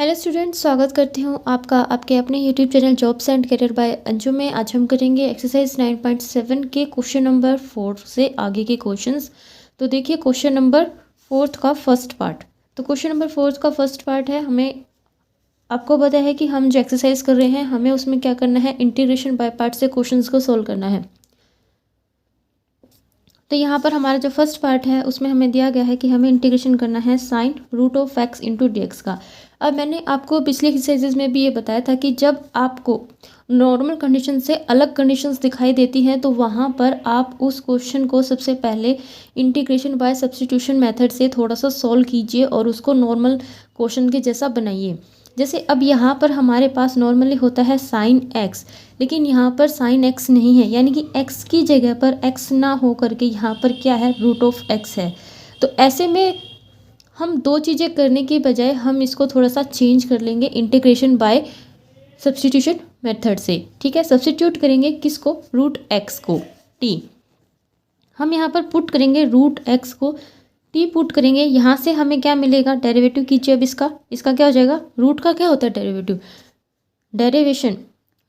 Hello student, स्वागत करती हूँ आपका आपके अपने YouTube channel jobs and career by Anju में। आज हम करेंगे एक्सरसाइज 9.7 के क्वेश्चन नंबर 4 से आगे के क्वेश्चंस। तो देखिए क्वेश्चन नंबर 4 का फर्स्ट पार्ट। तो क्वेश्चन नंबर 4 का फर्स्ट पार्ट है, हमें आपको पता है कि हम जो एक्सरसाइज कर रहे हैं हमें उसमें क्या करना है, इंटीग्रेशन बाय पार्ट से क्वेश्चन को सोल्व करना है। तो यहाँ पर हमारा जो फर्स्ट पार्ट है उसमें हमें दिया गया है कि हमें इंटीग्रेशन करना है sine root of X into D x का। अब मैंने आपको पिछले एक्सरसाइजेज में भी ये बताया था कि जब आपको नॉर्मल कंडीशन से अलग कंडीशंस दिखाई देती हैं तो वहाँ पर आप उस क्वेश्चन को सबसे पहले इंटीग्रेशन बाय सब्स्टिट्यूशन मेथड से थोड़ा सा सॉल्व कीजिए और उसको नॉर्मल क्वेश्चन के जैसा बनाइए। जैसे अब यहाँ पर हमारे पास नॉर्मली होता है साइन एक्स, लेकिन यहाँ पर साइन एक्स नहीं है, यानी कि एक्स की जगह पर एक्स ना हो करके यहाँ पर क्या है, रूट ऑफ एक्स है। तो ऐसे में हम दो चीज़ें करने के बजाय हम इसको थोड़ा सा चेंज कर लेंगे इंटीग्रेशन बाय सब्स्टिट्यूशन मेथड से। ठीक है, सब्स्टिट्यूट करेंगे किसको, रूट एक्स को टी। हम यहाँ पर पुट करेंगे रूट एक्स को टी पुट करेंगे, यहाँ से हमें क्या मिलेगा, डेरिवेटिव कीजिए। अब इसका क्या हो जाएगा, रूट का क्या होता है डेरिवेटिव, डेरिवेशन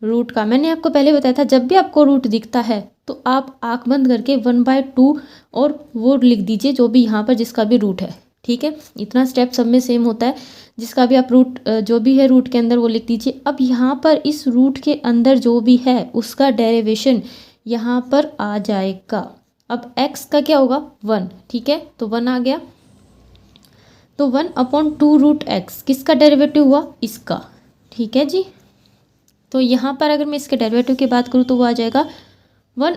रूट का। मैंने आपको पहले बताया था जब भी आपको रूट दिखता है तो आप आंख बंद करके 1/2 और वो लिख दीजिए जो भी यहाँ पर जिसका भी रूट है। ठीक है, इतना स्टेप सब में सेम होता है, जिसका भी आप रूट जो भी है रूट के अंदर वो लिख दीजिए। अब यहाँ पर इस रूट के अंदर जो भी है उसका डेरिवेशन यहाँ पर आ जाएगा। अब x का क्या होगा, 1। ठीक है, तो 1 आ गया, तो 1/2 रूट एक्स किसका डेरिवेटिव हुआ, इसका। ठीक है जी, तो यहाँ पर अगर मैं इसके डेरिवेटिव की बात करूँ तो वो आ जाएगा 1।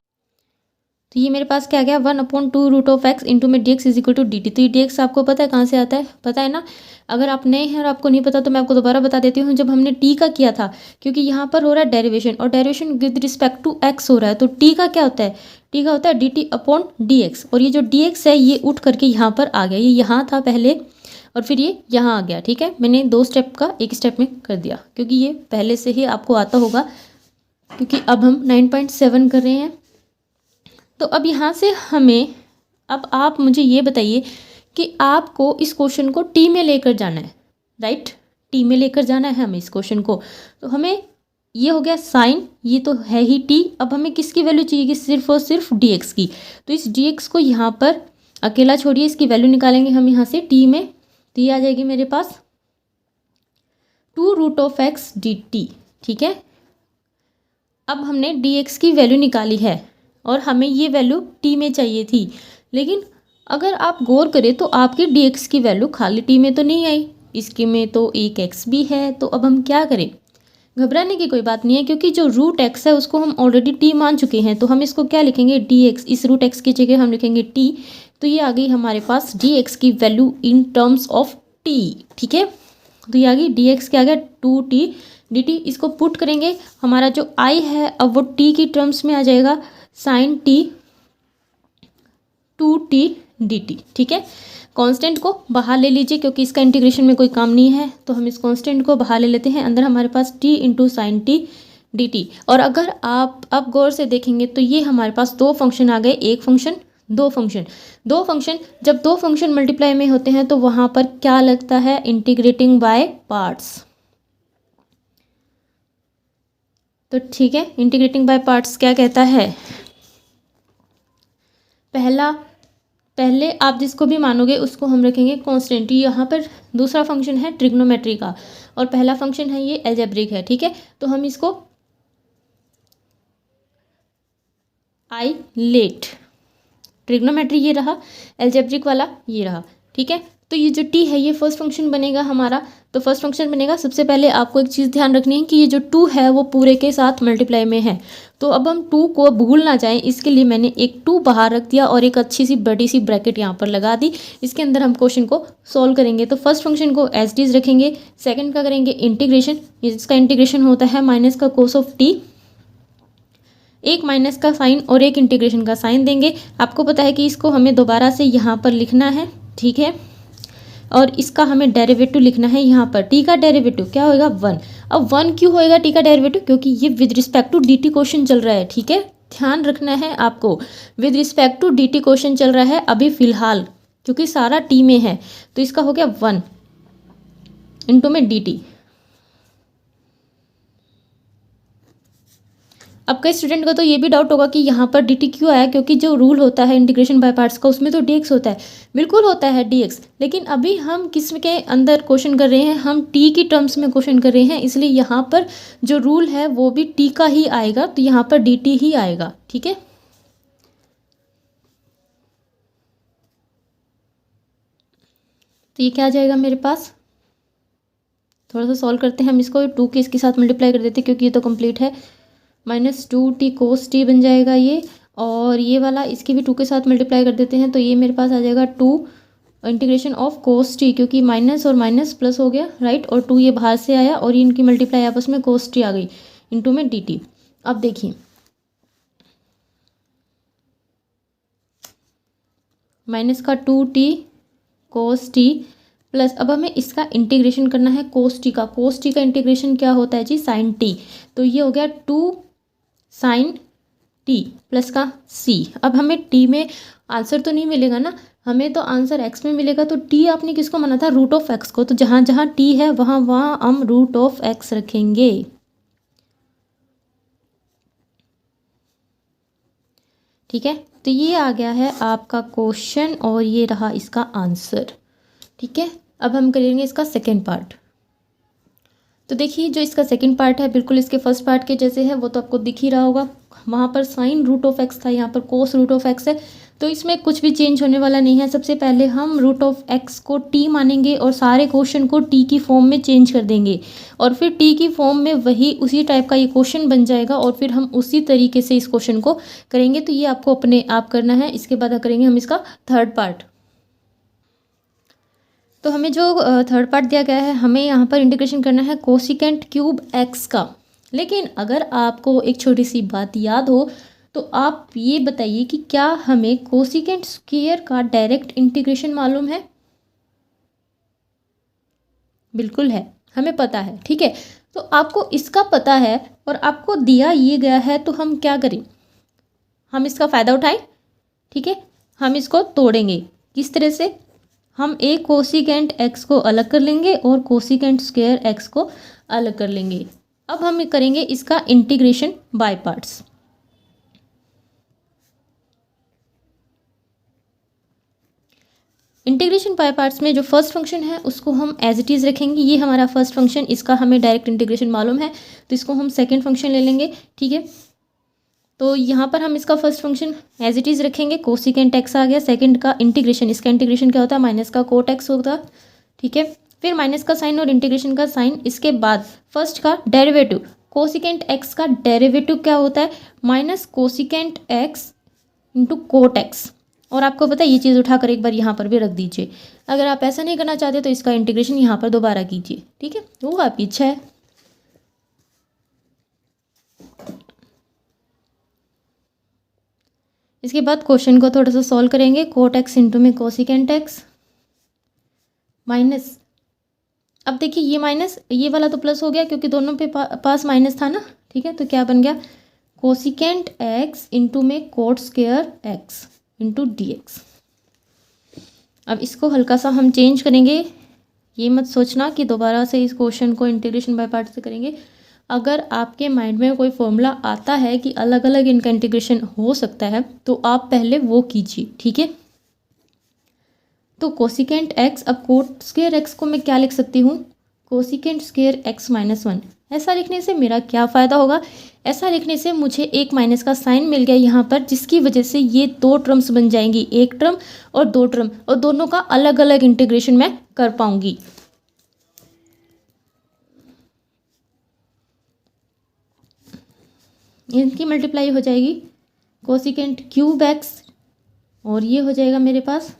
तो ये मेरे पास क्या आ गया, 1/2 रूट ऑफ एक्स इंटू में D X is equal to D T. तो ये डी एक्स आपको पता है कहाँ से आता है, पता है ना। अगर आप नए हैं और आपको नहीं पता तो मैं आपको दोबारा बता देती हूँ। जब हमने टी का किया था, क्योंकि यहाँ पर हो रहा है डेरिवेशन और derivation with respect to X हो रहा है, तो टी का क्या होता है, टी का होता है D t upon d x. और ये जो डी एक्स है ये उठ करके यहाँ पर आ गया, ये यहाँ था पहले और फिर ये यहाँ आ गया। ठीक है, मैंने 2 स्टेप का एक स्टेप में कर दिया क्योंकि ये पहले से ही आपको आता होगा, क्योंकि अब हम 9.7 कर रहे हैं। तो अब यहाँ से हमें, अब आप मुझे ये बताइए कि आपको इस क्वेश्चन को टी में लेकर जाना है, राइट, टी में लेकर जाना है हमें इस क्वेश्चन को। तो हमें ये हो गया साइन, ये तो है ही टी। अब हमें किसकी वैल्यू चाहिए, सिर्फ और सिर्फ डी एक्स की। तो इस डी एक्स को यहाँ पर अकेला छोड़िए, इसकी वैल्यू निकालेंगे हम यहाँ से टी में, तो ये आ जाएगी मेरे पास 2 root of x D T. ठीक है, अब हमने डी एक्स की वैल्यू निकाली है और हमें ये वैल्यू टी में चाहिए थी, लेकिन अगर आप गौर करें तो आपकी डी एक्स की वैल्यू खाली टी में तो नहीं आई, इसके में तो एक एक्स भी है। तो अब हम क्या करें, घबराने की कोई बात नहीं है, क्योंकि जो रूट एक्स है उसको हम ऑलरेडी टी मान चुके हैं। तो हम इसको क्या लिखेंगे, डी एक्स, इस रूट एक्स की जगह हम लिखेंगे टी। तो ये आ गई हमारे पास डी एक्स की value in terms of T. ठीक है, तो ये आ गई डी एक्स क्या आ गया, 2t डी टी। इसको पुट करेंगे, हमारा जो आई है अब वो टी की टर्म्स में आ जाएगा, sign T 2t D T. ठीक है, कांस्टेंट को बाहर ले लीजिए क्योंकि इसका इंटीग्रेशन में कोई काम नहीं है, तो हम इस कांस्टेंट को बाहर ले लेते हैं। अंदर हमारे पास t into sine T D T. और अगर आप अब गौर से देखेंगे तो ये हमारे पास 2 फंक्शन आ गए, एक फंक्शन, 2 फंक्शन, 2 फंक्शन। जब 2 फंक्शन मल्टीप्लाई में होते हैं तो वहाँ पर क्या लगता है, इंटीग्रेटिंग बाय पार्ट्स। तो ठीक है, इंटीग्रेटिंग बाय पार्ट्स क्या कहता है, पहले आप जिसको भी मानोगे उसको हम रखेंगे कांस्टेंट। यहाँ पर दूसरा फंक्शन है ट्रिग्नोमेट्री का और पहला फंक्शन है ये अलजेब्रिक है। ठीक है, तो हम इसको आइलेट, ट्रिग्नोमेट्री ये रहा, अलजेब्रिक वाला ये रहा। ठीक है, तो ये जो टी है ये फर्स्ट फंक्शन बनेगा हमारा। तो फर्स्ट फंक्शन बनेगा, सबसे पहले आपको एक चीज़ ध्यान रखनी है कि ये जो 2 है वो पूरे के साथ मल्टीप्लाई में है। तो अब हम 2 को भूल ना जाएं, इसके लिए मैंने एक 2 बाहर रख दिया और एक अच्छी सी बड़ी सी ब्रैकेट यहाँ पर लगा दी। इसके अंदर हम क्वेश्चन को सॉल्व करेंगे। तो फर्स्ट फंक्शन को एज डीज रखेंगे, सेकंड का करेंगे इंटीग्रेशन, इसका इंटीग्रेशन होता है माइनस का कोस ऑफ टी, एक माइनस का साइन और एक इंटीग्रेशन का साइन देंगे। आपको पता है कि इसको हमें दोबारा से यहाँ पर लिखना है। ठीक है, और इसका हमें डेरिवेटिव लिखना है यहाँ पर, टी का डेरिवेटिव क्या होएगा, 1। अब 1 क्यों होएगा टी का डेरिवेटिव, क्योंकि ये with respect to D T question चल रहा है। ठीक है, ध्यान रखना है आपको, with respect to D T question चल रहा है अभी फिलहाल, क्योंकि सारा टी में है। तो इसका हो गया 1। इंटू में dt। अब कई स्टूडेंट का तो ये भी डाउट होगा कि यहाँ पर dt क्यों आया, क्योंकि जो रूल होता है इंटीग्रेशन बाय पार्ट्स का उसमें तो dx होता है। बिल्कुल होता है dx, लेकिन अभी हम किस के अंदर क्वेश्चन कर रहे हैं, हम t की टर्म्स में क्वेश्चन कर रहे हैं, इसलिए यहाँ पर जो रूल है वो भी t का ही आएगा, तो यहाँ पर dt ही आएगा। ठीक है, तो ये क्या आ जाएगा मेरे पास, थोड़ा सा सॉल्व करते हैं हम इसको। 2 के इसके साथ मल्टीप्लाई कर देते हैं क्योंकि ये तो कंप्लीट है। -2t cos t बन जाएगा ये, और ये वाला इसके भी 2 के साथ मल्टीप्लाई कर देते हैं, तो ये मेरे पास आ जाएगा 2 इंटीग्रेशन ऑफ cos t, क्योंकि माइनस और माइनस प्लस हो गया, राइट, और 2 ये बाहर से आया और इनकी मल्टीप्लाई आपस में cos t आ गई इंटू में dt। अब देखिए माइनस का 2t cos t प्लस, अब हमें इसका इंटीग्रेशन करना है cos t का। cos t का इंटीग्रेशन क्या होता है जी, sin t, तो ये हो गया 2 sin t प्लस का c। अब हमें t में आंसर तो नहीं मिलेगा ना, हमें तो आंसर x में मिलेगा, तो t आपने किसको माना था, रूट ऑफ x को, तो जहाँ जहाँ t है वहाँ वहाँ हम रूट ऑफ x रखेंगे। ठीक है, तो ये आ गया है आपका क्वेश्चन और ये रहा इसका आंसर। ठीक है, अब हम करेंगे इसका सेकेंड पार्ट। तो देखिए जो इसका सेकंड पार्ट है बिल्कुल इसके फर्स्ट पार्ट के जैसे है, वो तो आपको दिख ही रहा होगा। वहाँ पर साइन रूट ऑफ एक्स था, यहाँ पर कोस रूट ऑफ एक्स है, तो इसमें कुछ भी चेंज होने वाला नहीं है। सबसे पहले हम रूट ऑफ एक्स को टी मानेंगे और सारे क्वेश्चन को टी की फॉर्म में चेंज कर देंगे, और फिर टी की फॉर्म में वही उसी टाइप का ये क्वेश्चन बन जाएगा, और फिर हम उसी तरीके से इस क्वेश्चन को करेंगे। तो ये आपको अपने आप करना है। इसके बाद करेंगे हम इसका थर्ड पार्ट। तो हमें जो थर्ड पार्ट दिया गया है, हमें यहाँ पर इंटीग्रेशन करना है कोसिकेंट क्यूब एक्स का। लेकिन अगर आपको एक छोटी सी बात याद हो तो आप ये बताइए कि क्या हमें कोसिकेंट स्क्वायर का डायरेक्ट इंटीग्रेशन मालूम है? बिल्कुल है, हमें पता है। ठीक है, तो आपको इसका पता है और आपको दिया ये गया है, तो हम क्या करें, हम इसका फ़ायदा उठाएं। ठीक है, हम इसको तोड़ेंगे। किस तरह से, हम एक कोसिकेंट एक्स को अलग कर लेंगे और कोसिकेंट स्क्वायर एक्स को अलग कर लेंगे। अब हम करेंगे इसका integration by parts. Integration by parts में जो फर्स्ट फंक्शन है उसको हम एज इट इज़ रखेंगे। ये हमारा फर्स्ट फंक्शन, इसका हमें डायरेक्ट इंटीग्रेशन मालूम है, तो इसको हम सेकेंड फंक्शन ले लेंगे। ठीक है, तो यहाँ पर हम इसका first function as it is रखेंगे, कोसिकेंट एक्स आ गया। सेकंड का इंटीग्रेशन, इसका इंटीग्रेशन क्या होता है, माइनस का कोट एक्स होता। ठीक है, फिर माइनस का साइन और इंटीग्रेशन का साइन। इसके बाद फर्स्ट का डेरिवेटिव, कोसिकेंट एक्स का डेरिवेटिव क्या होता है, minus cosecant x into cot x. और आपको पता है ये चीज़ उठाकर एक बार यहाँ पर भी रख दीजिए। अगर आप ऐसा नहीं करना चाहते तो इसका इंटीग्रेशन यहाँ पर दोबारा कीजिए। ठीक है, वो आपकी इच्छा है। इसके बाद क्वेश्चन को थोड़ा सा सॉल्व करेंगे। कोट एक्स इंटू में कोसिकेंट एक्स माइनस, अब देखिए ये माइनस ये वाला तो प्लस हो गया क्योंकि दोनों पे पास माइनस था ना। ठीक है, तो क्या बन गया, कोसिकेंट एक्स इंटू में coat square x into D x. अब इसको हल्का सा हम चेंज करेंगे, ये मत सोचना कि दोबारा से इस क्वेश्चन को इंटीग्रेशन बाय पार्ट से करेंगे। अगर आपके माइंड में कोई फॉर्मूला आता है कि अलग अलग इनका इंटीग्रेशन हो सकता है तो आप पहले वो कीजिए। ठीक है, तो कोसिकेंट एक्स, अब कोट स्क्वायर एक्स को मैं क्या लिख सकती हूँ, कोसिकेंट स्क्वायर एक्स -1। ऐसा लिखने से मेरा क्या फ़ायदा होगा, ऐसा लिखने से मुझे एक माइनस का साइन मिल गया यहाँ पर, जिसकी वजह से ये दो टर्म्स बन जाएंगी, एक टर्म और दो टर्म, और दोनों का अलग अलग इंटीग्रेशन मैं कर पाऊंगी। इनकी मल्टीप्लाई हो जाएगी कोसिकेंट क्यूब एक्स, और ये हो जाएगा मेरे पास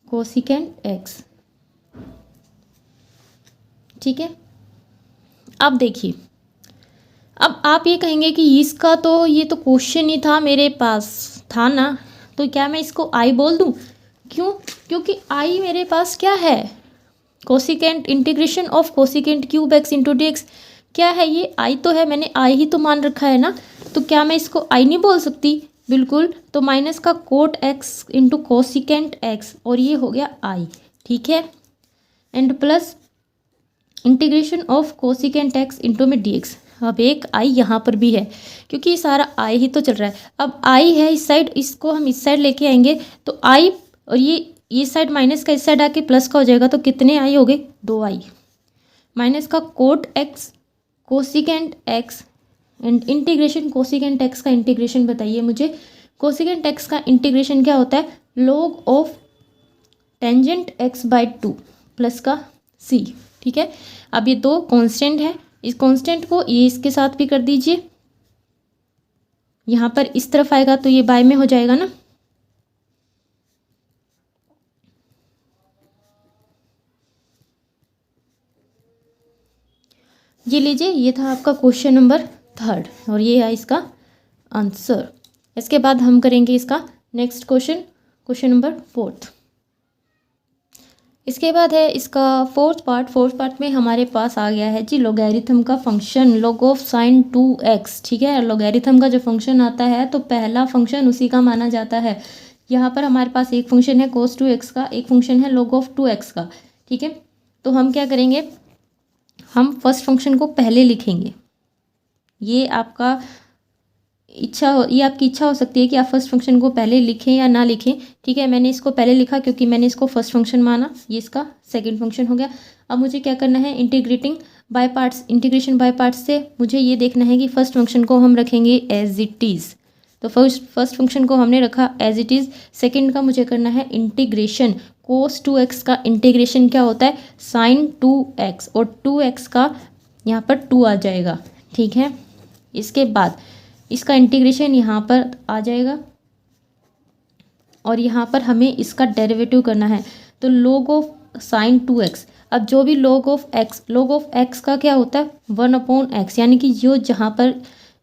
कोसिकेंट एक्स। ठीक है, अब देखिए, अब आप ये कहेंगे कि इसका तो ये तो क्वेश्चन ही था मेरे पास था ना, तो क्या मैं इसको आई बोल दूं? क्यों? क्योंकि आई मेरे पास क्या है, cosecant integration of cosecant cube x into D x. क्या है ये, आई तो है, मैंने आई ही तो मान रखा है ना, तो क्या मैं इसको आई नहीं बोल सकती? बिल्कुल, तो माइनस का cot x into cosecant x, और ये हो गया आई। ठीक है, and plus integration of cosecant x into में dx। अब एक आई यहाँ पर भी है क्योंकि ये सारा आई ही तो चल रहा है। अब आई है इस साइड, इसको हम इस साइड लेके आएंगे तो आई, और ये साइड माइनस का इस साइड आके प्लस का हो जाएगा, तो कितने आई हो गए, 2i माइनस का cot x cosecant x and integration cosecant x का इंटीग्रेशन बताइए मुझे। कोसिकेंट एक्स का इंटीग्रेशन क्या होता है, log of tangent x by 2 plus का c। ठीक है, अब ये दो कांस्टेंट है, इस कांस्टेंट को ये इसके साथ भी कर दीजिए, यहाँ पर इस तरफ आएगा तो ये बाय में हो जाएगा ना। ये लीजिए, ये था आपका क्वेश्चन नंबर 3 और ये है इसका आंसर। इसके बाद हम करेंगे इसका नेक्स्ट क्वेश्चन, क्वेश्चन नंबर 4। इसके बाद है इसका फोर्थ पार्ट में हमारे पास आ गया है जी लॉगरिथम का function log of sine 2x। ठीक है, लॉगरिथम का जो फंक्शन आता है तो पहला फंक्शन उसी का माना जाता है। यहाँ पर हमारे पास एक फंक्शन है cos 2x का, एक फंक्शन है log ऑफ 2x का। ठीक है, तो हम क्या करेंगे, हम फर्स्ट फंक्शन को पहले लिखेंगे। ये आपका ये आपकी इच्छा हो सकती है कि आप फर्स्ट फंक्शन को पहले लिखें या ना लिखें। ठीक है, मैंने इसको पहले लिखा क्योंकि मैंने इसको फर्स्ट फंक्शन माना, ये इसका सेकंड फंक्शन हो गया। अब मुझे क्या करना है, इंटीग्रेशन बाय पार्ट्स से मुझे ये देखना है कि फर्स्ट फंक्शन को हम रखेंगे एज इट इज़। तो फर्स्ट फंक्शन को हमने रखा एज इट इज़। सेकेंड का मुझे करना है इंटीग्रेशन, cos 2x का इंटीग्रेशन क्या होता है, sin 2x, और 2x का यहाँ पर 2 आ जाएगा। ठीक है, इसके बाद इसका इंटीग्रेशन यहाँ पर आ जाएगा और यहाँ पर हमें इसका डेरिवेटिव करना है, तो log ऑफ साइन 2x। अब जो भी log ऑफ x का क्या होता है, 1/x, यानी कि जो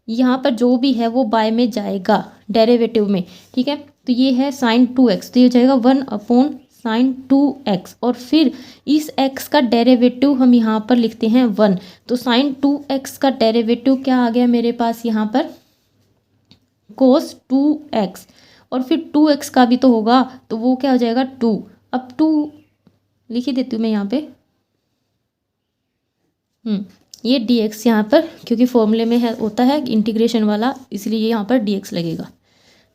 यहाँ पर जो भी है वो बाय में जाएगा डेरिवेटिव में। ठीक है, तो ये है साइन 2x, तो ये हो जाएगा 1/sin 2x, और फिर इस x का डेरिवेटिव हम यहाँ पर लिखते हैं 1। तो साइन 2x का डेरिवेटिव क्या आ गया मेरे पास यहाँ पर, cos 2x, और फिर 2x का भी तो होगा, तो वो क्या हो जाएगा 2। अब 2 लिख ही देती हूँ मैं यहाँ पे, ये dx यहाँ पर, क्योंकि फॉर्मूले में है होता है इंटीग्रेशन वाला, इसलिए यहाँ पर dx लगेगा।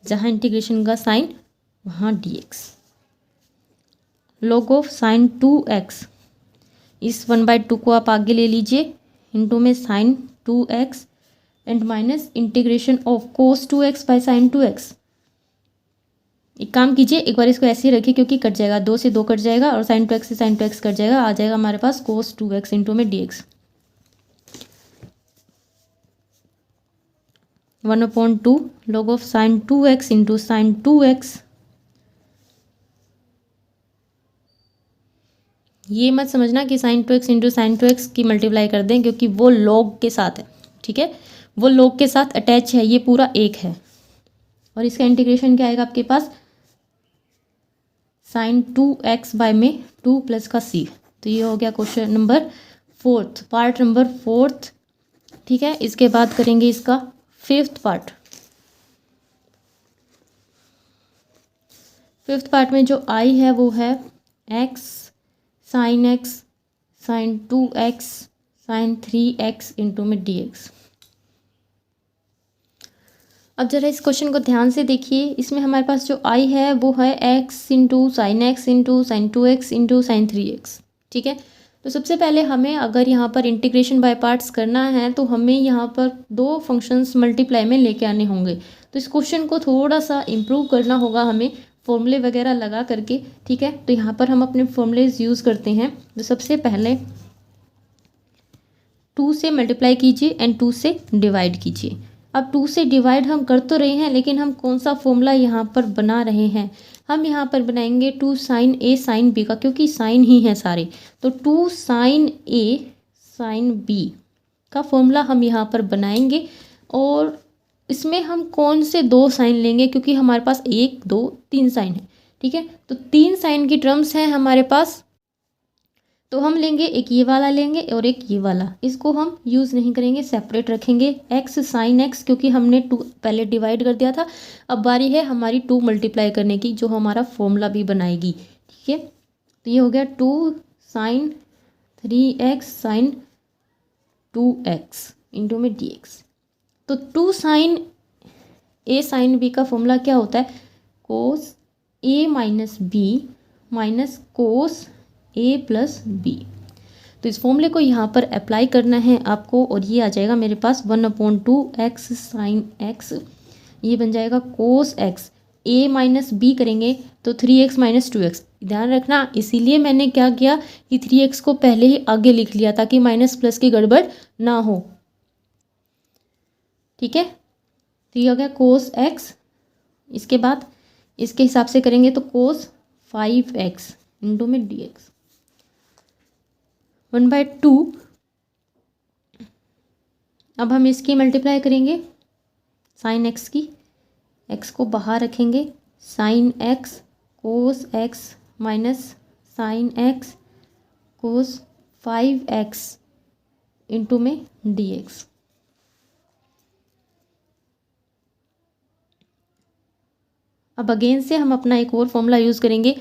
जहाँ इंटीग्रेशन का साइन वहाँ dx। log of sine 2x, इस 1/2 को आप आगे ले लीजिए, इंटू में sine 2x and minus integration of cos 2x by sine 2x। एक काम कीजिए, एक बार इसको ऐसे ही रखिए क्योंकि कट जाएगा, 2 से 2 कट जाएगा और साइन 2x से साइन 2x कट जाएगा, आ जाएगा हमारे पास cos 2x इंटू में dx 1/2 log of sine 2x into sine 2x। ये मत समझना कि sign 2x into sine 2x की मल्टीप्लाई कर दें, क्योंकि वो log के साथ है। ठीक है, वो log के साथ अटैच है, ये पूरा एक है। और इसका इंटीग्रेशन क्या आएगा आपके पास, साइन 2x बाय में 2 प्लस का c। तो ये हो गया क्वेश्चन नंबर 4, पार्ट नंबर 4। ठीक है, इसके बाद करेंगे इसका 5th पार्ट। 5th पार्ट में जो आई है वो है x sine 2x sine 3x into में dx। अब जरा इस क्वेश्चन को ध्यान से देखिए, इसमें हमारे पास जो आई है वो है x into sine x into sine 2x into sine 3x। ठीक है, तो सबसे पहले हमें अगर यहाँ पर इंटीग्रेशन बाय पार्ट्स करना है तो हमें यहाँ पर 2 फंक्शंस मल्टीप्लाई में लेके आने होंगे। तो इस क्वेश्चन को थोड़ा सा इम्प्रूव करना होगा हमें फॉर्मूले वगैरह लगा करके। ठीक है, तो यहाँ पर हम अपने फॉर्मूलेज यूज़ करते हैं। तो सबसे पहले 2 से मल्टीप्लाई कीजिए एंड 2 से डिवाइड कीजिए। अब 2 से डिवाइड हम कर तो रहे हैं, लेकिन हम कौन सा फॉर्मूला यहाँ पर बना रहे हैं, हम यहाँ पर बनाएंगे 2 साइन ए साइन बी का, क्योंकि साइन ही है सारे। तो 2 साइन ए साइन बी का फॉर्मूला हम यहाँ पर बनाएंगे, और इसमें हम कौन से 2 साइन लेंगे, क्योंकि हमारे पास 1 2 3 साइन है। ठीक है, तो 3 साइन की टर्म्स हैं हमारे पास, तो हम लेंगे एक ये वाला लेंगे और एक ये वाला, इसको हम यूज़ नहीं करेंगे, सेपरेट रखेंगे। x साइन x, क्योंकि हमने 2 पहले डिवाइड कर दिया था, अब बारी है हमारी 2 मल्टीप्लाई करने की, जो हमारा फॉर्मूला भी बनाएगी। ठीक है, तो ये हो गया 2 sine 3x sine 2x into में dx। तो 2 साइन a साइन b का फॉर्मूला क्या होता है, cos a minus b minus cos a plus b. तो इस फॉर्मूले को यहाँ पर अप्लाई करना है आपको, और ये आ जाएगा मेरे पास 1/2x साइन x, ये बन जाएगा कोस x, a माइनस बी करेंगे तो 3x माइनस 2x। ध्यान रखना, इसीलिए मैंने क्या किया कि 3x को पहले ही आगे लिख लिया ताकि माइनस प्लस की गड़बड़ ना हो। ठीक है, तो ये हो गया कोस x। इसके बाद इसके हिसाब से करेंगे तो कोस 5x इंटू में dx 1/2। अब हम इसकी मल्टीप्लाई करेंगे साइन x की, x को बाहर रखेंगे, साइन x कोस x माइनस साइन x कोस 5x इंटू में dx। अब अगेन से हम अपना एक और फॉर्मूला यूज़ करेंगे,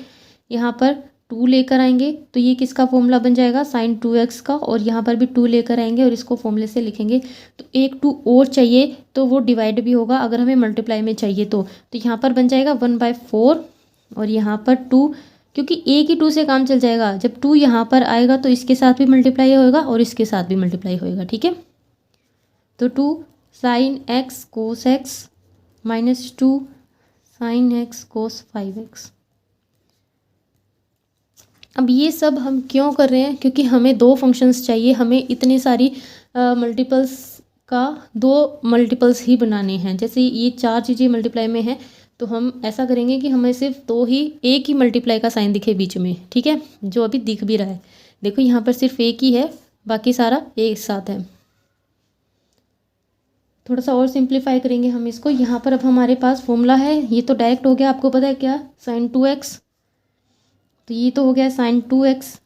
यहाँ पर 2 लेकर आएंगे तो ये किसका फॉर्मूला बन जाएगा, साइन 2x का, और यहाँ पर भी 2 लेकर आएंगे और इसको फॉर्मूले से लिखेंगे। तो एक 2 और चाहिए तो वो डिवाइड भी होगा अगर हमें मल्टीप्लाई में चाहिए तो यहाँ पर बन जाएगा 1/4, और यहाँ पर 2, क्योंकि एक ही 2 से काम चल जाएगा। जब 2 यहाँ पर आएगा तो इसके साथ भी मल्टीप्लाई होगा और इसके साथ भी मल्टीप्लाई होएगा। ठीक है, तो 2 साइन x कोस x माइनस 2 साइन x कोस 5x। अब ये सब हम क्यों कर रहे हैं, क्योंकि हमें 2 फंक्शंस चाहिए, हमें इतनी सारी मल्टीपल्स का 2 मल्टीपल्स ही बनाने हैं। जैसे ये 4 चीज़ें मल्टीप्लाई में हैं तो हम ऐसा करेंगे कि हमें सिर्फ 2 ही, एक ही मल्टीप्लाई का साइन दिखे बीच में। ठीक है, जो अभी दिख भी रहा है, देखो यहाँ पर सिर्फ एक ही है, बाकी सारा एक साथ है। थोड़ा सा और सिंप्लीफाई करेंगे हम इसको। यहाँ पर अब हमारे पास फॉर्मूला है, ये तो डायरेक्ट हो गया, आपको पता है क्या, साइन 2x, तो ये तो हो गया साइन 2x,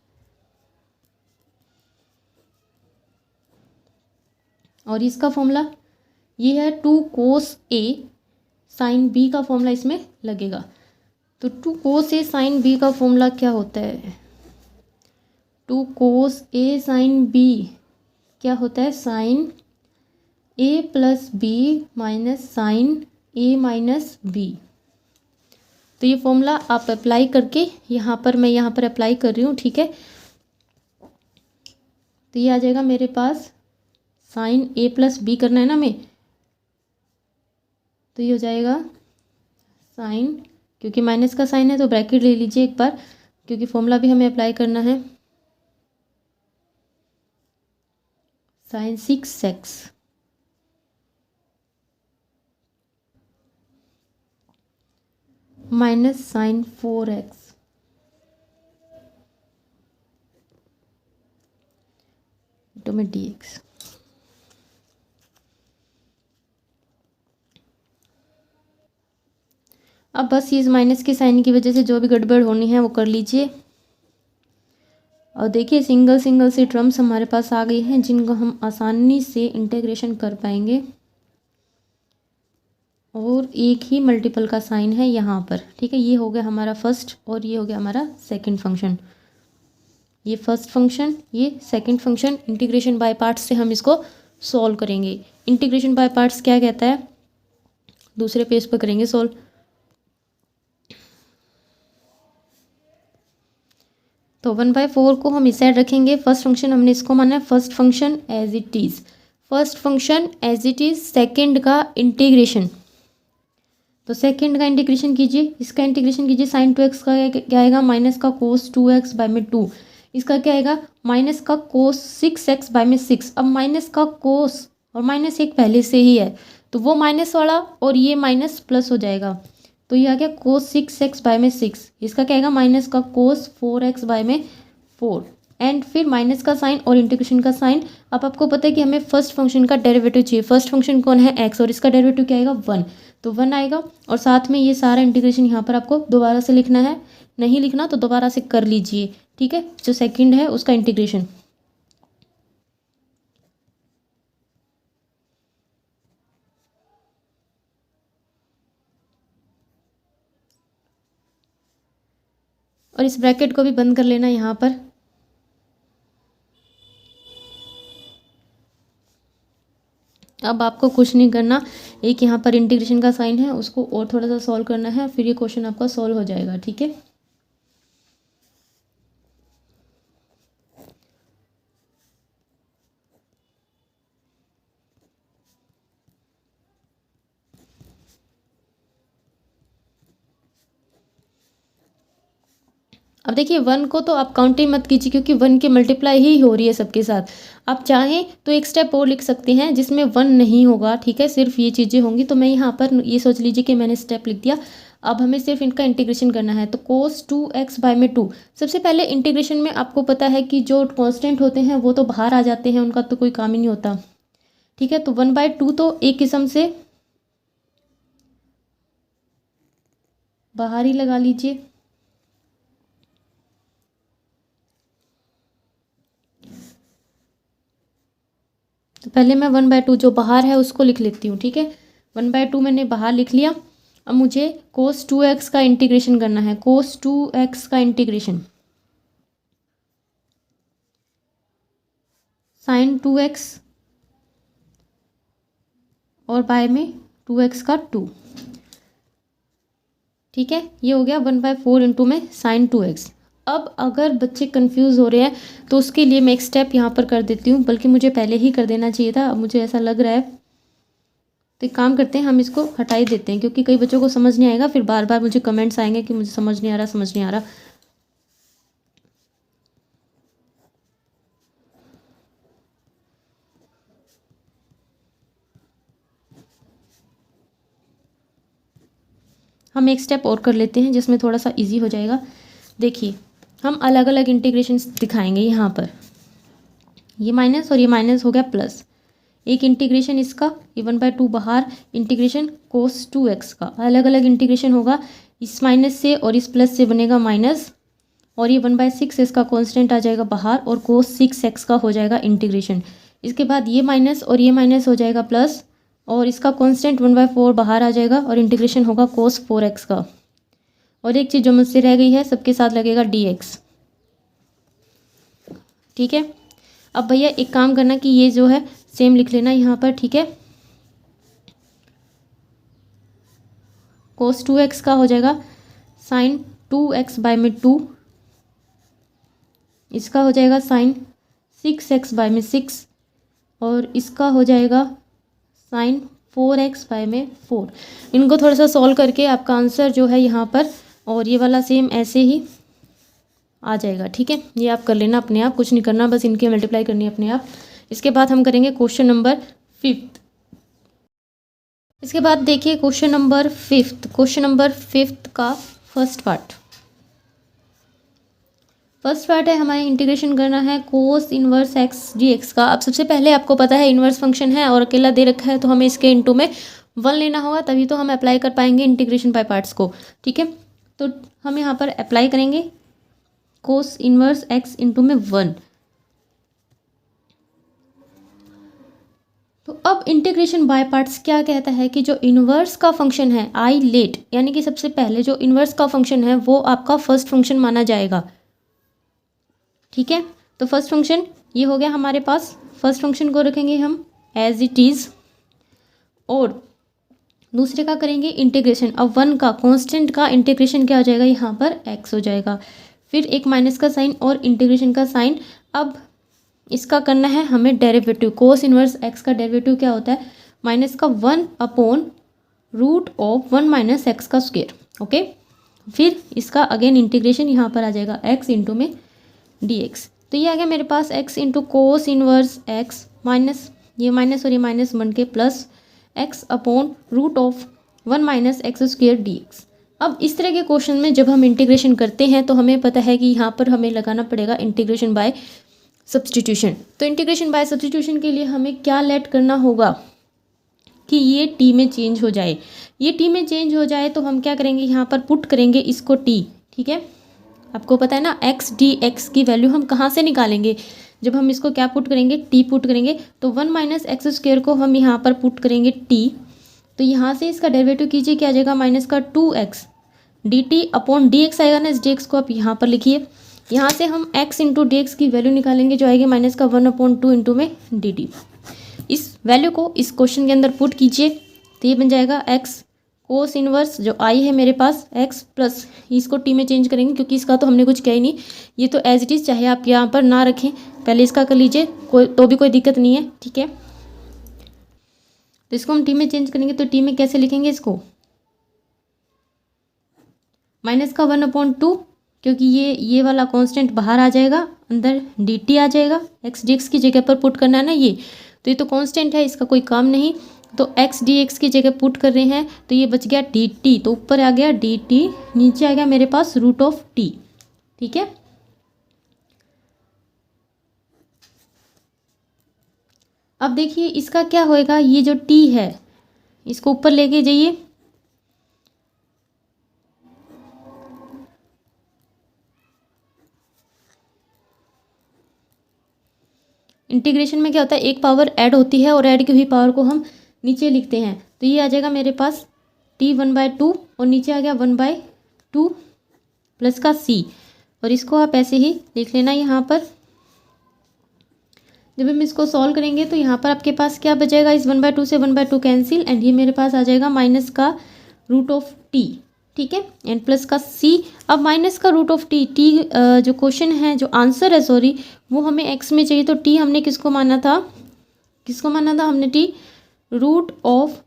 और इसका फॉर्मूला ये है 2 कोस a साइन b का फॉर्मूला इसमें लगेगा। तो 2 कोस a साइन b का फॉर्मूला क्या होता है, 2 कोस a साइन b क्या होता है, sine a plus b minus sine a minus b. तो ये फॉर्मूला आप अप्लाई करके, मैं यहाँ पर अप्लाई कर रही हूँ। ठीक है, तो ये आ जाएगा मेरे पास, साइन a प्लस बी करना है ना हमें, तो ये हो जाएगा साइन, क्योंकि माइनस का साइन है तो ब्रैकेट ले लीजिए एक बार, क्योंकि फॉर्मूला भी हमें अप्लाई करना है, sine 6x minus sine 4x into में dx। अब बस इस माइनस के साइन की वजह से जो भी गड़बड़ होनी है वो कर लीजिए। और देखिए सिंगल सिंगल से टर्म्स हमारे पास आ गई हैं जिनको हम आसानी से इंटीग्रेशन कर पाएंगे, और एक ही मल्टीपल का साइन है यहाँ पर। ठीक है, ये हो गया हमारा फर्स्ट और ये हो गया हमारा सेकंड फंक्शन। ये फर्स्ट फंक्शन, ये second function, integration by parts से हम इसको सॉल्व करेंगे। इंटीग्रेशन बाय पार्ट्स क्या कहता है, दूसरे पेज पर करेंगे सॉल्व। तो 1/4 को हम इस साइड रखेंगे, फर्स्ट फंक्शन हमने इसको माना है first function as it is, first function as it is, second का इंटीग्रेशन, तो सेकेंड का इंटीग्रेशन कीजिए, इसका इंटीग्रेशन कीजिए, साइन 2x का क्या आएगा, माइनस का कोस 2x बाय में 2, इसका क्या आएगा, माइनस का कोस 6x बाय में 6। अब माइनस का कोस और माइनस एक पहले से ही है तो वो माइनस वाला और ये माइनस प्लस हो जाएगा, तो ये आ गया कोस 6x बाय में 6, इसका क्या आएगा, माइनस का कोस 4x बाय में 4, एंड फिर माइनस का साइन और इंटीग्रेशन का साइन। अब आपको पता है कि हमें फर्स्ट फंक्शन का डेरिवेटिव चाहिए, फर्स्ट फंक्शन कौन है, x, और इसका डेरिवेटिव क्या आएगा, 1, तो 1 आएगा, और साथ में ये सारा इंटीग्रेशन यहाँ पर आपको दोबारा से लिखना है, नहीं लिखना तो दोबारा से कर लीजिए। ठीक है, जो सेकंड है उसका इंटीग्रेशन, और इस ब्रैकेट को भी बंद कर लेना यहाँ पर, अब आपको कुछ नहीं करना, एक यहाँ पर इंटीग्रेशन का साइन है उसको और थोड़ा सा सॉल्व करना है, फिर ये क्वेश्चन आपका सॉल्व हो जाएगा। ठीक है, अब देखिए 1 को तो आप काउंट ही मत कीजिए क्योंकि 1 की मल्टीप्लाई ही हो रही है सबके साथ। आप चाहें तो एक स्टेप और लिख सकते हैं जिसमें 1 नहीं होगा। ठीक है, सिर्फ ये चीज़ें होंगी। तो मैं यहाँ पर ये सोच लीजिए कि मैंने स्टेप लिख दिया। अब हमें सिर्फ इनका इंटीग्रेशन करना है। तो cos 2x बाय में 2, सबसे पहले इंटीग्रेशन में आपको पता है कि जो कॉन्स्टेंट होते हैं वो तो बाहर आ जाते हैं, उनका तो कोई काम ही नहीं होता। ठीक है, तो 1/2 तो एक किस्म से बाहर ही लगा लीजिए। तो पहले मैं 1/2 जो बाहर है उसको लिख लेती हूँ। ठीक है, 1/2 मैंने बाहर लिख लिया। अब मुझे cos 2x का इंटीग्रेशन करना है। cos 2x का इंटीग्रेशन sin 2x और बाय में 2x का 2। ठीक है, ये हो गया 1/4 इंटू में sin 2x। अब अगर बच्चे कंफ्यूज हो रहे हैं तो उसके लिए मैं एक स्टेप यहाँ पर कर देती हूँ, बल्कि मुझे पहले ही कर देना चाहिए था, अब मुझे ऐसा लग रहा है। तो एक काम करते हैं, हम इसको हटा ही देते हैं क्योंकि कई बच्चों को समझ नहीं आएगा, फिर बार बार मुझे कमेंट्स आएंगे कि मुझे समझ नहीं आ रहा, समझ नहीं आ रहा। हम एक स्टेप और कर लेते हैं जिसमें थोड़ा सा इजी हो जाएगा। देखिए, हम अलग अलग इंटीग्रेशन दिखाएंगे। यहाँ पर ये माइनस और ये माइनस हो गया प्लस। एक इंटीग्रेशन इसका, ये 1/2 बाहर, इंटीग्रेशन cos 2x का अलग अलग इंटीग्रेशन होगा। इस माइनस से और इस प्लस से बनेगा माइनस, और ये 1/6 इसका कांस्टेंट आ जाएगा बाहर, और cos 6x का हो जाएगा इंटीग्रेशन। इसके बाद ये माइनस और ये माइनस हो जाएगा प्लस, और इसका कांस्टेंट 1/4 बाहर आ जाएगा और इंटीग्रेशन होगा cos 4x का। और एक चीज़ जो मुझसे रह गई है, सबके साथ लगेगा dx। ठीक है, अब भैया एक काम करना कि ये जो है सेम लिख लेना यहाँ पर। ठीक है, cos 2x का हो जाएगा sin 2x बाय में 2, इसका हो जाएगा sin 6x बाय में 6, और इसका हो जाएगा sin 4x बाय में 4। इनको थोड़ा सा सॉल्व करके आपका आंसर जो है यहाँ पर, और ये वाला सेम ऐसे ही आ जाएगा। ठीक है, ये आप कर लेना अपने आप, कुछ नहीं करना, बस इनकी मल्टीप्लाई करनी है अपने आप। इसके बाद हम करेंगे क्वेश्चन नंबर 5। इसके बाद देखिए क्वेश्चन नंबर 5। क्वेश्चन नंबर 5 का फर्स्ट पार्ट है, हमारे इंटीग्रेशन करना है cos इनवर्स x dx का। अब सबसे पहले आपको पता है इनवर्स फंक्शन है और अकेला दे रखा है, तो हमें इसके इंटू में 1 लेना होगा, तभी तो हम अप्लाई कर पाएंगे इंटीग्रेशन बाय पार्ट्स को। ठीक है, तो हम यहाँ पर अप्लाई करेंगे cos इनवर्स x इंटू में 1। तो अब इंटीग्रेशन बाय पार्ट्स क्या कहता है कि जो इन्वर्स का फंक्शन है आई लेट, यानी कि सबसे पहले जो इन्वर्स का फंक्शन है वो आपका फर्स्ट फंक्शन माना जाएगा। ठीक है, तो फर्स्ट फंक्शन ये हो गया हमारे पास। फर्स्ट फंक्शन को रखेंगे हम एज इट इज़, और दूसरे का करेंगे इंटीग्रेशन। अब 1 का कांस्टेंट का इंटीग्रेशन क्या हो जाएगा, यहाँ पर x हो जाएगा, फिर एक माइनस का साइन और इंटीग्रेशन का साइन। अब इसका करना है हमें डेरिवेटिव। कोस इनवर्स x का डेरिवेटिव क्या होता है, माइनस का 1/√1 माइनस x का स्क्वायर। ओके, फिर इसका अगेन इंटीग्रेशन यहाँ पर आ जाएगा x इंटू में dx। तो ये आ गया मेरे पास x into cos inverse x minus ये माइनस और ये माइनस बन के plus x/√1 minus x square dx। अब इस तरह के क्वेश्चन में जब हम इंटीग्रेशन करते हैं तो हमें पता है कि यहाँ पर हमें लगाना पड़ेगा इंटीग्रेशन बाय सब्सटीट्यूशन। तो इंटीग्रेशन बाय सब्सटीट्यूशन के लिए हमें क्या लेट करना होगा कि ये t में चेंज हो जाए। ये t में चेंज हो जाए तो हम क्या करेंगे, यहाँ पर पुट करेंगे इसको t। ठीक है, आपको पता है ना x dx की वैल्यू हम कहाँ से निकालेंगे, जब हम इसको क्या पुट करेंगे, t पुट करेंगे। तो 1 माइनस एक्स स्क्वायर को हम यहाँ पर पुट करेंगे t, तो यहाँ से इसका डेरिवेटिव कीजिए, क्या आ जाएगा, माइनस का 2x dt अपॉन dx आएगा ना। इस dx को आप यहाँ पर लिखिए। यहाँ से हम x इंटू डी एक्स की वैल्यू निकालेंगे जो आएगी माइनस का 1/2 इंटू में dt। इस वैल्यू को इस क्वेश्चन के अंदर पुट कीजिए, तो ये बन जाएगा एक्स कोस इनवर्स जो आई है मेरे पास एक्स प्लस, इसको टी में चेंज करेंगे क्योंकि इसका तो हमने कुछ किया ही नहीं, ये तो एज इट इज़, चाहे आप यहाँ पर ना रखें, पहले इसका कर लीजिए, कोई तो भी कोई दिक्कत नहीं है, ठीक है। तो इसको हम टी में चेंज करेंगे, तो टी में कैसे लिखेंगे इसको, माइनस का 1/2, क्योंकि ये वाला कांस्टेंट बाहर आ जाएगा, अंदर डी टी आ जाएगा, एक्स डी एक्स की जगह पर पुट करना है ना ये, तो ये तो कांस्टेंट है, इसका कोई काम नहीं, तो एक्स डी एक्स की जगह पुट कर रहे हैं, तो ये बच गया डी टी, तो ऊपर आ गया डी टी, नीचे आ गया मेरे पास रूट ऑफ टी, ठीक है। अब देखिए इसका क्या होएगा, ये जो टी है इसको ऊपर लेके जाइए, इंटीग्रेशन में क्या होता है, एक पावर ऐड होती है और ऐड की हुई पावर को हम नीचे लिखते हैं, तो ये आ जाएगा मेरे पास टी 1/2 और नीचे आ गया 1/2 प्लस का सी, और इसको आप ऐसे ही लिख लेना यहाँ पर। जब हम इसको सॉल्व करेंगे तो यहाँ पर आपके पास क्या बचेगा, इस 1/2 से 1/2 कैंसिल, एंड ये मेरे पास आ जाएगा माइनस का रूट ऑफ टी, ठीक है, एंड प्लस का सी। अब माइनस का रूट ऑफ टी, जो क्वेश्चन है, जो आंसर है सॉरी, वो हमें एक्स में चाहिए, तो टी हमने किसको माना था, हमने टी रूट ऑफ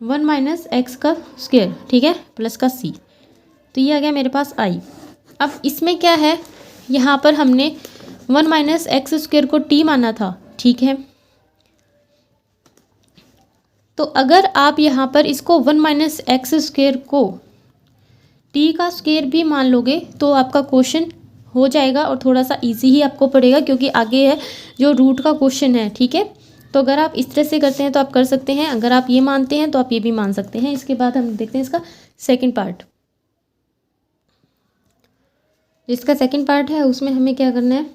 1 - एक्स का स्क्वायर, ठीक है, प्लस का सी, तो ये आ गया मेरे पास आई। अब इसमें क्या है, यहाँ पर हमने 1 - एक्स स्क्वायर को टी माना था, ठीक है, तो अगर आप यहाँ पर इसको 1 - एक्स स्क्वायर को टी का स्क्वायर भी मान लोगे तो आपका क्वेश्चन हो जाएगा, और थोड़ा सा इजी ही आपको पड़ेगा क्योंकि आगे है जो रूट का क्वेश्चन है, ठीक है। तो अगर आप इस तरह से करते हैं तो आप कर सकते हैं, अगर आप ये मानते हैं तो आप ये भी मान सकते हैं। इसके बाद हम देखते हैं इसका सेकंड पार्ट। जिसका सेकंड पार्ट है उसमें हमें क्या करना है,